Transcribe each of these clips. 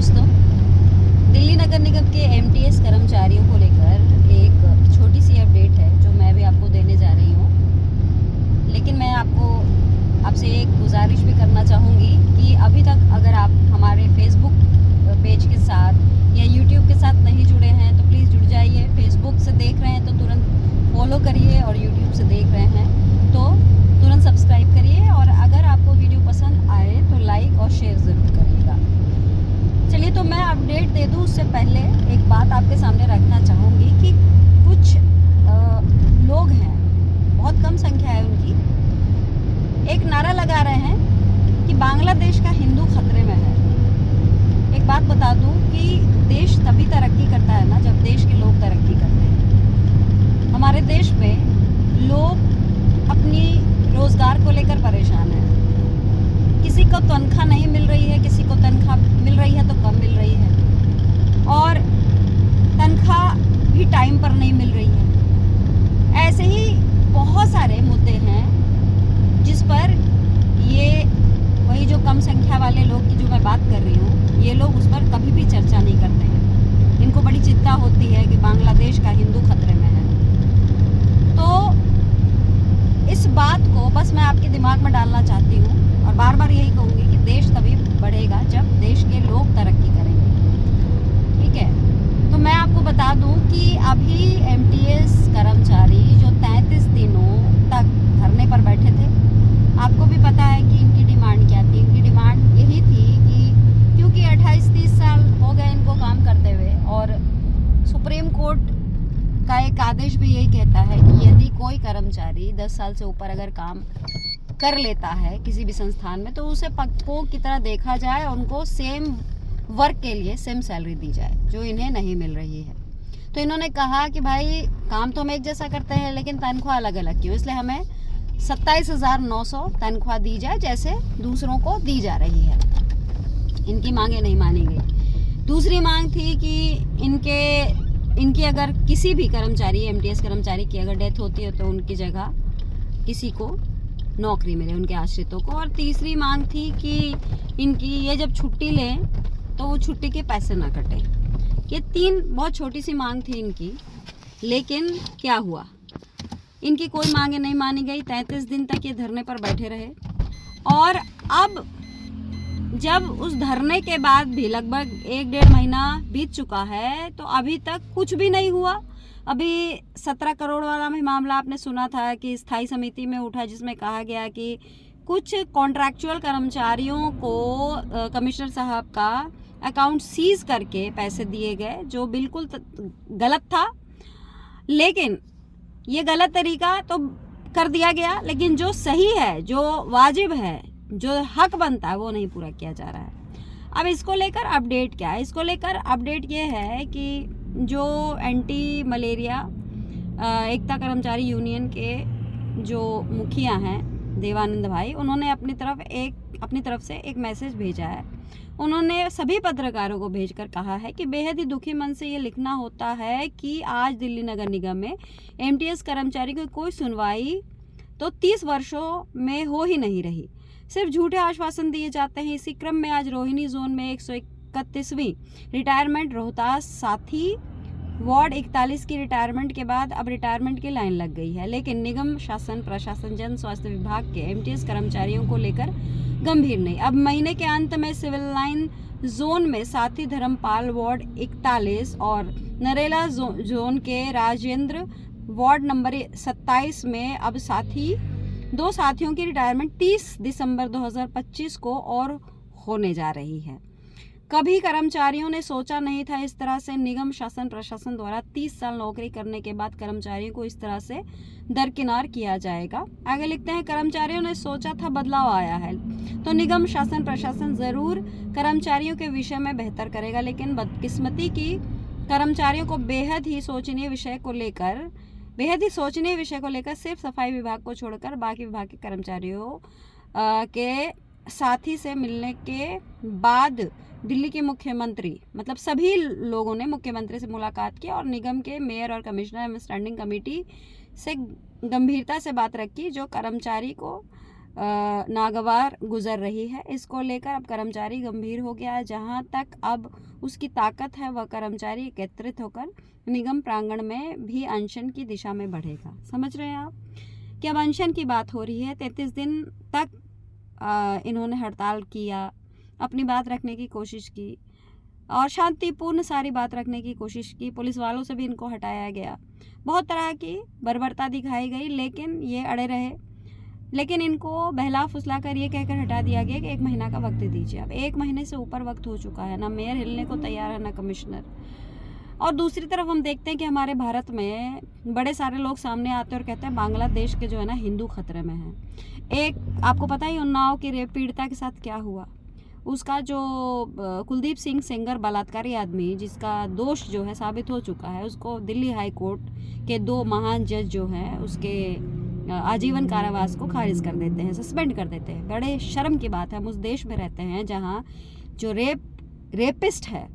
दोस्तों, दिल्ली नगर निगम के एमटीएस कर्मचारियों को लेकर एक छोटी सी अपडेट है जो मैं भी आपको देने जा रही हूँ। लेकिन मैं आपसे एक गुजारिश भी करना चाहूँगी कि अभी तक अगर आप हमारे फेसबुक पेज के साथ या यूट्यूब के साथ नहीं जुड़े हैं तो प्लीज़ जुड़ जाइए। फेसबुक से देख रहे हैं तो तुरंत फॉलो करिए और यूट्यूब से देख रहे हैं तो तुरंत सब्सक्राइब करिए, और अगर आपको वीडियो पसंद आए तो लाइक और शेयर ज़रूर करिएगा। चलिए, तो मैं अपडेट दे दूँ उससे पहले एक बात आपके सामने रखना चाहूँगी कि कुछ लोग हैं, बहुत कम संख्या है उनकी, एक नारा लगा रहे हैं कि बांग्लादेश का हिंदू खतरे में है। एक बात बता दूँ कि देश तभी तरक्की करता है ना जब देश के लोग तरक्की करते हैं। हमारे देश में लोग अपनी रोज़गार को लेकर परेशान हैं। किसी को तनख्वाह नहीं मिल रही है, किसी को तनख्वाह मिल रही है तो कम मिल रही है, और तनख्वाह भी टाइम पर नहीं मिल रही है। ऐसे ही बहुत सारे मुद्दे हैं जिस पर ये वही जो कम संख्या वाले लोग की जो मैं बात कर रही हूँ, ये लोग उस पर कभी भी चर्चा नहीं करते हैं। इनको बड़ी चिंता होती है कि बांग्लादेश का हिंदू खतरे में है। तो इस बात को बस मैं आपके दिमाग में डालना चाहती हूँ और बार बार यही कहूँगी कि देश तभी बढ़ेगा जब देश के लोग तरक्की करेंगे। ठीक है, तो मैं आपको बता दूँ कि अभी एमटीएस कर्मचारी जो 33 दिनों तक धरने पर बैठे थे, आपको भी पता है कि इनकी डिमांड क्या थी। इनकी डिमांड यही थी कि क्योंकि 28-30 साल हो गए इनको काम करते हुए, और सुप्रीम कोर्ट का एक आदेश भी यही कहता है कि यदि कोई कर्मचारी 10 साल से ऊपर अगर काम कर लेता है किसी भी संस्थान में तो उसे पक्कों की तरह देखा जाए और उनको सेम वर्क के लिए सेम सैलरी दी जाए, जो इन्हें नहीं मिल रही है। तो इन्होंने कहा कि भाई काम तो हम एक जैसा करते हैं लेकिन तनख्वाह अलग अलग क्यों, इसलिए हमें 27,900 तनख्वाह दी जाए जैसे दूसरों को दी जा रही है। इनकी मांगे नहीं मानी गई। दूसरी मांग थी कि इनकी अगर किसी भी कर्मचारी, एमटीएस कर्मचारी की अगर डेथ होती है तो उनकी जगह किसी को नौकरी मिले, उनके आश्रितों को। और तीसरी मांग थी कि इनकी ये जब छुट्टी लें तो वो छुट्टी के पैसे ना कटें। ये 3 बहुत छोटी सी मांग थी इनकी, लेकिन क्या हुआ, इनकी कोई मांगे नहीं मानी गई। 33 दिन तक ये धरने पर बैठे रहे, और अब जब उस धरने के बाद भी लगभग 1-1.5 महीना बीत चुका है तो अभी तक कुछ भी नहीं हुआ। अभी 17 करोड़ वाला भी मामला आपने सुना था कि स्थायी समिति में उठा, जिसमें कहा गया कि कुछ कॉन्ट्रैक्चुअल कर्मचारियों को कमिश्नर साहब का अकाउंट सीज करके पैसे दिए गए, जो बिल्कुल गलत था। लेकिन ये गलत तरीका तो कर दिया गया, लेकिन जो सही है, जो वाजिब है, जो हक बनता है वो नहीं पूरा किया जा रहा है। अब इसको लेकर अपडेट क्या है? इसको लेकर अपडेट ये है कि जो एंटी मलेरिया एकता कर्मचारी यूनियन के जो मुखिया हैं देवानंद भाई, उन्होंने अपनी तरफ से एक मैसेज भेजा है। उन्होंने सभी पत्रकारों को भेजकर कहा है कि बेहद ही दुखी मन से ये लिखना होता है कि आज दिल्ली नगर निगम में एमटीएस कर्मचारी की कोई सुनवाई तो 30 वर्षों में हो ही नहीं रही। सिर्फ झूठे आश्वासन दिए जाते हैं। इसी क्रम में आज रोहिणी जोन में 131वीं रिटायरमेंट रोहतास साथी वार्ड 41 की रिटायरमेंट के बाद अब रिटायरमेंट की लाइन लग गई है, लेकिन निगम शासन प्रशासन जन स्वास्थ्य विभाग के एमटीएस कर्मचारियों को लेकर गंभीर नहीं। अब महीने के अंत में सिविल लाइन जोन में साथी धर्मपाल वार्ड 41 और नरेला जोन के राजेंद्र वार्ड नंबर 27 में अब 2 साथियों की रिटायरमेंट 30 दिसंबर 2025 को और होने जा रही है। कभी कर्मचारियों ने सोचा नहीं था इस तरह से निगम शासन प्रशासन द्वारा 30 साल नौकरी करने के बाद कर्मचारियों को इस तरह से दरकिनार किया जाएगा। आगे लिखते हैं, कर्मचारियों ने सोचा था बदलाव आया है तो निगम शासन प्रशासन जरूर कर्मचारियों के विषय में बेहतर करेगा, लेकिन बदकिस्मती की कर्मचारियों को बेहद ही सोचनीय विषय को लेकर सिर्फ सफाई विभाग को छोड़कर बाकी विभाग के कर्मचारियों के साथी से मिलने के बाद दिल्ली के मुख्यमंत्री, मतलब सभी लोगों ने मुख्यमंत्री से मुलाकात की और निगम के मेयर और कमिश्नर एवं स्टैंडिंग कमेटी से गंभीरता से बात रखी, जो कर्मचारी को नागवार गुजर रही है। इसको लेकर अब कर्मचारी गंभीर हो गया है। जहां तक अब उसकी ताकत है, वह कर्मचारी एकत्रित होकर निगम प्रांगण में भी अनशन की दिशा में बढ़ेगा। समझ रहे हैं आप कि अब अनशन की बात हो रही है। 33 दिन तक इन्होंने हड़ताल किया, अपनी बात रखने की कोशिश की और शांतिपूर्ण सारी बात रखने की कोशिश की। पुलिस वालों से भी इनको हटाया गया, बहुत तरह की बर्बरता दिखाई गई, लेकिन ये अड़े रहे। लेकिन इनको बहला फुसला कर ये कहकर हटा दिया गया कि 1 महीना का वक्त दीजिए। अब 1 महीने से ऊपर वक्त हो चुका है, ना मेयर हिलने को तैयार है, ना कमिश्नर। और दूसरी तरफ हम देखते हैं कि हमारे भारत में बड़े सारे लोग सामने आते हैं और कहते हैं बांग्लादेश के जो है ना हिंदू खतरे में हैं। एक आपको पता ही उन्नाव की रेप पीड़िता के साथ क्या हुआ। उसका जो कुलदीप सिंह सेंगर बलात्कारी आदमी, जिसका दोष जो है साबित हो चुका है, उसको दिल्ली हाई कोर्ट के 2 महान जज जो हैं उसके आजीवन कारावास को खारिज कर देते हैं, सस्पेंड कर देते हैं। बड़े शर्म की बात है। हम उस देश में रहते हैं जहाँ जो रेपिस्ट है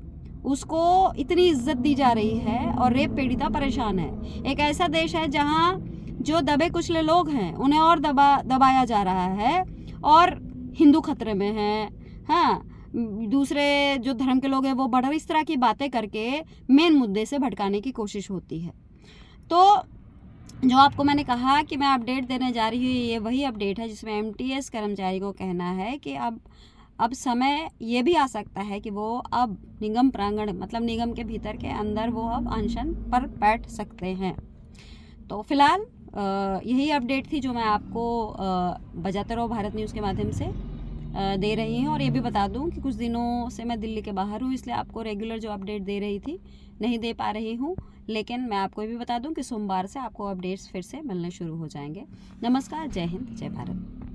उसको इतनी इज्जत दी जा रही है और रेप पीड़िता परेशान है। एक ऐसा देश है जहाँ जो दबे कुचले लोग हैं उन्हें और दबाया जा रहा है और हिंदू खतरे में हैं। हाँ, दूसरे जो धर्म के लोग हैं वो बढ़ इस तरह की बातें करके मेन मुद्दे से भटकाने की कोशिश होती है। तो जो आपको मैंने कहा कि मैं अपडेट देने जा रही हूँ, ये वही अपडेट है जिसमें एमटीएस कर्मचारी को कहना है कि अब समय ये भी आ सकता है कि वो अब निगम प्रांगण मतलब निगम के भीतर के अंदर वो अब अनशन पर बैठ सकते हैं। तो फिलहाल यही अपडेट थी जो मैं आपको बजाते रहो भारत न्यूज़ के माध्यम से दे रही हूँ। और ये भी बता दूँ कि कुछ दिनों से मैं दिल्ली के बाहर हूँ, इसलिए आपको रेगुलर जो अपडेट दे रही थी नहीं दे पा रही हूँ। लेकिन मैं आपको ये भी बता दूँ कि सोमवार से आपको अपडेट्स फिर से मिलने शुरू हो जाएंगे। नमस्कार, जय हिंद, जय भारत।